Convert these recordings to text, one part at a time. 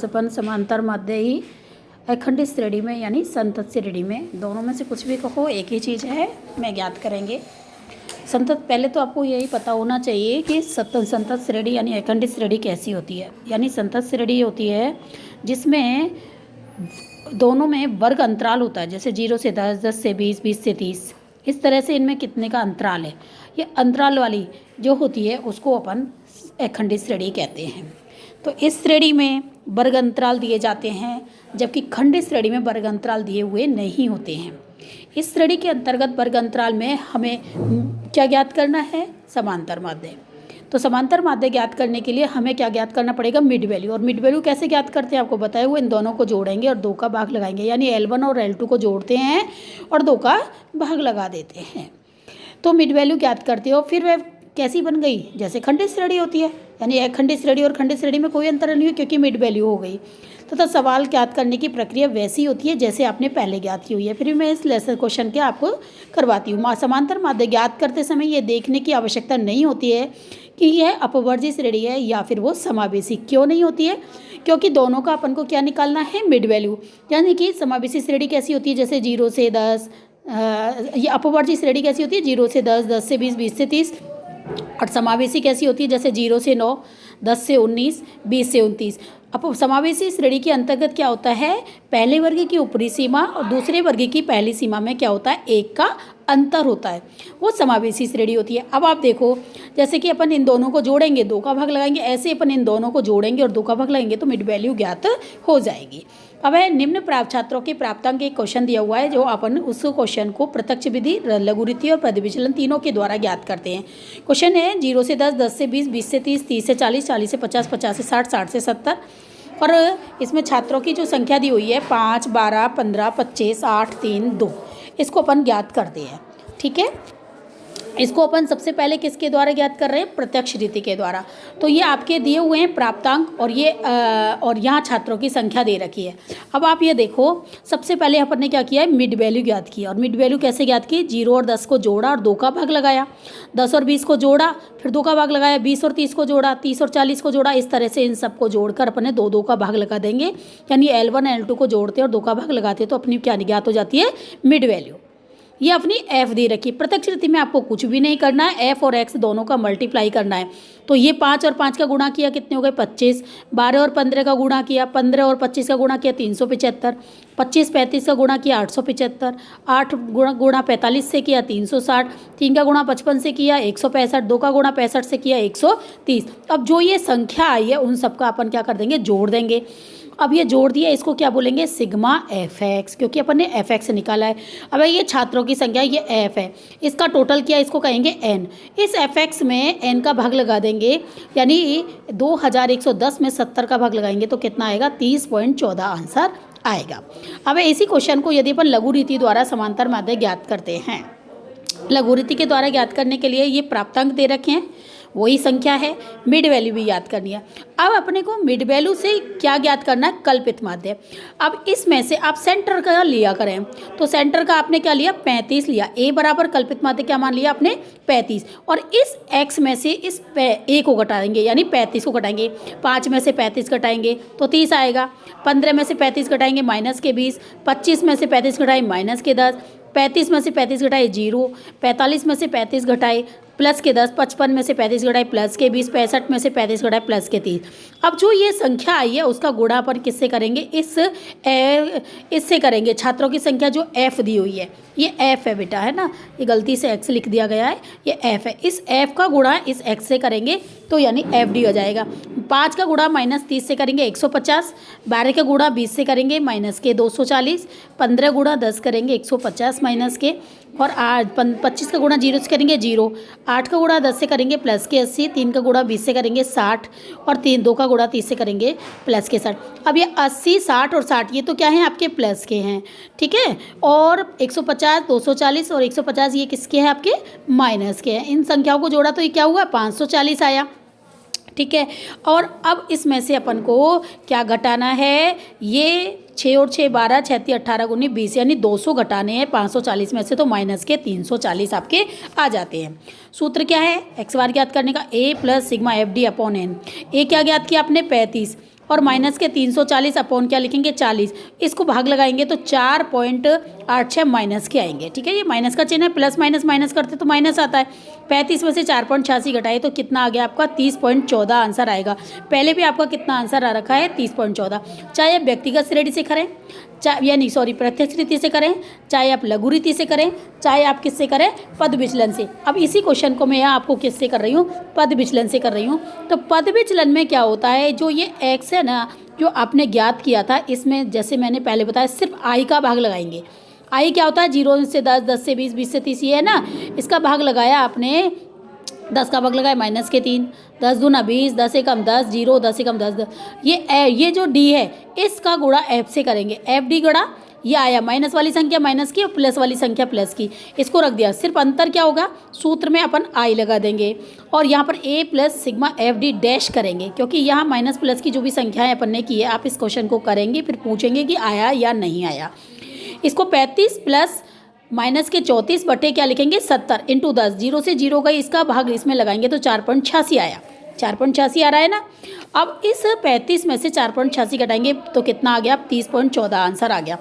अपन समांतर माध्यही अखंड श्रेणी में यानी संतत श्रेणी में, दोनों में से कुछ भी कहो एक ही चीज़ है, मैं ज्ञात करेंगे। संतत, पहले तो आपको यही पता होना चाहिए कि संतत श्रेणी यानी अखंड श्रेणी कैसी होती है। यानी संतत श्रेणी होती है जिसमें दोनों में वर्ग अंतराल होता है, जैसे 0 से 10, 10 से 20, 20 से 30, इस तरह से इनमें कितने का अंतराल है। ये अंतराल वाली जो होती है उसको अपन अखंड श्रेणी कहते हैं। तो इस श्रेणी में वर्ग अंतराल दिए जाते हैं, जबकि खंड श्रेणी में वर्ग अंतराल दिए हुए नहीं होते हैं। इस श्रेणी के अंतर्गत वर्ग अंतराल में हमें क्या ज्ञात करना है? समांतर माध्य। तो समांतर माध्य ज्ञात करने के लिए हमें क्या ज्ञात करना पड़ेगा? Mid value. और मिड वैल्यू कैसे ज्ञात करते हैं आपको बताया हुआ, इन दोनों को जोड़ेंगे और 2 का भाग लगाएंगे, यानी L1 और L2 को जोड़ते हैं और 2 का भाग लगा देते हैं। तो मिड वैल्यू ज्ञात करते हो। फिर वह कैसी बन गई? जैसे खंड श्रेणी होती है, यानी अखंड श्रेणी और खंड श्रेणी में कोई अंतर नहीं है क्योंकि मिड वैल्यू हो गई। तथा सवाल ज्ञात करने की प्रक्रिया वैसी होती है जैसे आपने पहले ज्ञात की हुई है। फिर मैं इस लेसन क्वेश्चन के आपको करवाती हूँ। समांतर माध्य ज्ञात करते समय ये देखने की आवश्यकता नहीं होती है कि यह अपवर्जी श्रेणी है या फिर वो समावेशी। क्यों नहीं होती है? क्योंकि दोनों का अपन को क्या निकालना है? Mid value. यानी कि समावेशी श्रेणी कैसी होती है? जैसे 0 से 10, ये अपवर्जी श्रेणी कैसी होती है? 0 से 10, 10 से 20, 20 से 30। और समावेशी कैसी होती है? जैसे 0 से 9, 10 से 19, 20 से 29। अब समावेशी श्रेणी के अंतर्गत क्या होता है? पहले वर्ग की ऊपरी सीमा और दूसरे वर्ग की पहली सीमा में क्या होता है? 1 का अंतर होता है, वो समावेशी श्रेणी होती है। अब आप देखो, जैसे कि अपन इन दोनों को जोड़ेंगे, 2 का भाग लगाएंगे, ऐसे अपन इन दोनों को जोड़ेंगे और 2 का भाग लगाएंगे तो मिड वैल्यू ज्ञात हो जाएगी। अब है निम्न प्राप्त छात्रों के प्राप्तांक एक क्वेश्चन दिया हुआ है, जो अपन उस क्वेश्चन को प्रत्यक्ष विधि, लघुरीति और प्रतिविचलन तीनों के द्वारा ज्ञात करते हैं। क्वेश्चन है 0 से 10, 10 से 20, 20 से 30, 30 से 40, 40 से 50, 50 से 60, 60 से 70। और इसमें छात्रों की जो संख्या दी हुई है 5, 12, 15, 25, 8, 3, 2, इसको अपन ज्ञात करते हैं। ठीक है, इसको अपन सबसे पहले किसके द्वारा ज्ञात कर रहे हैं? प्रत्यक्ष रीति के द्वारा। तो ये आपके दिए हुए हैं प्राप्तांक और ये और यहाँ छात्रों की संख्या दे रखी है। अब आप ये देखो, सबसे पहले अपन ने क्या किया है? मिड वैल्यू ज्ञात किया। और मिड वैल्यू कैसे ज्ञात की? 0 और 10 को जोड़ा और 2 का भाग लगाया, 10 और 20 को जोड़ा फिर 2 का भाग लगाया, 20 और 30 को जोड़ा, 30 और 40 को जोड़ा। इस तरह से इन सबको जोड़कर अपने 2 का भाग लगा देंगे, यानी L1 L2 को जोड़ते और 2 का भाग लगाते तो अपनी क्या ज्ञात हो जाती है? Mid value. ये अपनी f दे रखी। प्रत्यक्ष रीति में आपको कुछ भी नहीं करना है, f और x दोनों का मल्टीप्लाई करना है। तो ये 5 और 5 का गुणा किया, कितने हो गए? 25। 12 और 15 का गुणा किया, 15 और 25 का गुणा किया, 375। 25 35 का गुणा किया, 875। 8 गुणा 45 से किया, 360। 3 का गुणा 55 से किया, 165। 2 का गुणा 65 से किया, 130। अब जो ये संख्या आई है उन सबका अपन क्या कर देंगे? जोड़ देंगे। अब ये जोड़ दिया, इसको क्या बोलेंगे? सिग्मा एफ एक्स, क्योंकि अपन ने एफ एक्स निकाला है। अब ये छात्रों की संख्या, ये एफ है, इसका टोटल क्या? इसको कहेंगे एन। इस एफ एक्स में एन का भाग लगा देंगे, यानी 2110 में 70 का भाग लगाएंगे तो कितना आएगा? 30.14 आंसर आएगा। अब इसी क्वेश्चन को यदि अपन लघु रीति द्वारा समांतर माध्य ज्ञात करते हैं, लघु रीति के द्वारा ज्ञात करने के लिए ये प्राप्तांक दे रखे हैं, वही संख्या है, मिड वैल्यू भी याद करनी है। अब अपने को मिड वैल्यू से क्या ज्ञात करना है? कल्पित माध्य। अब इसमें से आप सेंटर का लिया करें, तो सेंटर का आपने क्या लिया? 35 लिया। a बराबर कल्पित माध्य क्या मान लिया आपने? 35। और इस x में से इस a को घटाएंगे, यानी 35 को घटाएंगे। 5 में से 35 घटाएंगे तो 30 आएगा। 15 में से 35 घटाएंगे माइनस के 20। 25 में से 35 घटाए माइनस के 10। 35 में से 35 घटाए 0। 45 में से 35 घटाए प्लस के 10। 55 में से 35 घटाए प्लस के 20। 65 में से 35 घटाए प्लस के 30। अब जो ये संख्या आई है उसका गुणा अपन किससे करेंगे? इससे करेंगे। छात्रों की संख्या जो f दी हुई है, ये f है बेटा, है ना, ये गलती से x लिख दिया गया है, ये f है। इस f का गुणा इस x से करेंगे तो यानी fd हो जाएगा। 5 का गुणा माइनस 30 से करेंगे 150। 12 का गुणा 20 से करेंगे माइनस के 240। 15 गुणा 10 करेंगे 150 माइनस के। और 25 का गुणा 0 से करेंगे 0। 8 का गुणा 10 से करेंगे प्लस के 80। 3 का गुणा 20 से करेंगे 60। और 2 का गुणा 30 से करेंगे प्लस के 60। अब ये 80, 60 और 60 ये तो क्या है? आपके प्लस के हैं। ठीक है, और 150, 240 और 150 ये किसके हैं? आपके माइनस के हैं। इन संख्याओं को जोड़ा तो ये क्या हुआ? 540 आया। ठीक है, और अब इसमें से अपन को क्या घटाना है? ये 6 और 6 12, 36 18 गुनी 20, यानी 200 घटाने हैं 540 में से, तो माइनस के 340 आपके आ जाते हैं। सूत्र क्या है? एक्स बार ज्ञात करने का? a plus sigma F D upon N. A क्या ज्ञात किया आपने? 35। और माइनस के 340 अपॉन क्या लिखेंगे 40, इसको भाग लगाएंगे तो 4.86 माइनस के आएंगे। ठीक है, ये माइनस का चिन्ह है, प्लस माइनस माइनस करते तो माइनस आता है। 35 में से 4.86 घटाए तो कितना आ गया आपका 30.14 आंसर आएगा। पहले भी आपका कितना आंसर आ रखा है 30.14। चाहे आप व्यक्तिगत श्रेणी से करें, प्रत्यक्ष रीति से करें, चाहे आप लघु रीति से करें, चाहे आप किससे करें पद विचलन से। अब इसी क्वेश्चन को मैं यहाँ आपको किससे कर रही हूँ, पद विचलन से कर रही हूँ। तो पद विचलन में क्या होता है, जो ये x है ना, जो आपने ज्ञात किया था, इसमें जैसे मैंने पहले बताया सिर्फ i का भाग लगाएंगे। i क्या होता है 0 से 10, 10 से 20, 20 से 30, ये है ना, इसका भाग लगाया आपने, 10 का भाग लगाया माइनस के 3, 10 दूना 20, 10 एकम 10, 0, 10 एकम 10, 10। ये जो d है इसका गुणा f से करेंगे, f d गुणा ये आया माइनस वाली संख्या माइनस की और प्लस वाली संख्या प्लस की, इसको रख दिया। सिर्फ अंतर क्या होगा, सूत्र में अपन i लगा देंगे और यहाँ पर a plus sigma F D dash करेंगे, क्योंकि यहाँ माइनस प्लस की जो भी संख्याएं अपन ने की है, आप इस क्वेश्चन को करेंगे फिर पूछेंगे कि आया या नहीं आया। इसको 35 प्लस माइनस के 34 बटे क्या लिखेंगे 70 इंटू 10, 0 से 0 गई, इसका भाग इसमें लगाएंगे तो 4.86 आया, 4.86 आ रहा है ना। अब इस 35 में से 4.86 घटाएंगे तो कितना आ गया, 30.14 आंसर आ गया।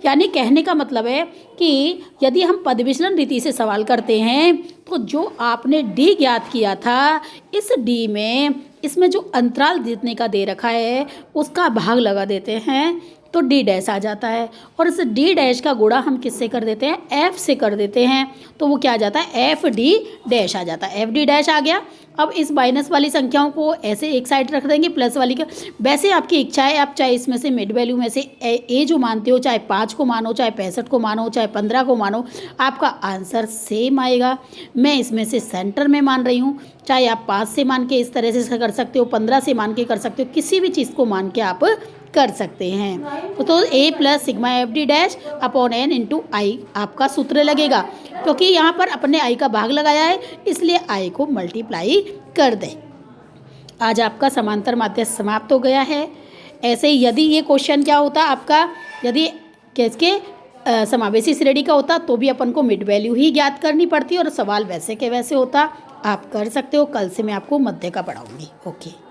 यानी कहने का मतलब है कि यदि हम पद विचलन रीति से सवाल करते हैं तो जो आपने डी ज्ञात किया था, इस डी में इसमें जो अंतराल जितने का दे रखा है उसका भाग लगा देते हैं तो डी डैश आ जाता है, और इस डी डैश का गुणा हम किससे कर देते हैं, एफ से कर देते हैं, तो वो क्या आ जाता है, एफ डी डैश आ जाता है, एफ डी डैश आ गया। अब इस माइनस वाली संख्याओं को ऐसे एक साइड रख देंगे, प्लस वाली का वैसे आपकी इच्छा है, आप चाहे इसमें से मिड वैल्यू में से ए जो मानते हो, चाहे 5 को मानो, चाहे 65 को मानो, चाहे 15 को मानो, आपका आंसर सेम आएगा। मैं इसमें से सेंटर में मान रही हूँ, चाहे आप 5 से मान के इस तरह से कर सकते हो, 15 से मान के कर सकते हो, किसी भी चीज़ को मान के आप कर सकते हैं। तो A plus sigma F D dash upon N into I आपका सूत्र लगेगा, क्योंकि यहाँ पर अपने आई का भाग लगाया है इसलिए आई को मल्टीप्लाई कर दें। आज आपका समांतर माध्य समाप्त हो गया है। ऐसे ही यदि ये क्वेश्चन क्या होता आपका, यदि किसके समावेशी श्रेणी का होता तो भी अपन को मिड वैल्यू ही ज्ञात करनी पड़ती और सवाल वैसे के वैसे होता। आप कर सकते हो। कल से मैं आपको मध्य का पढ़ाऊँगी। ओके।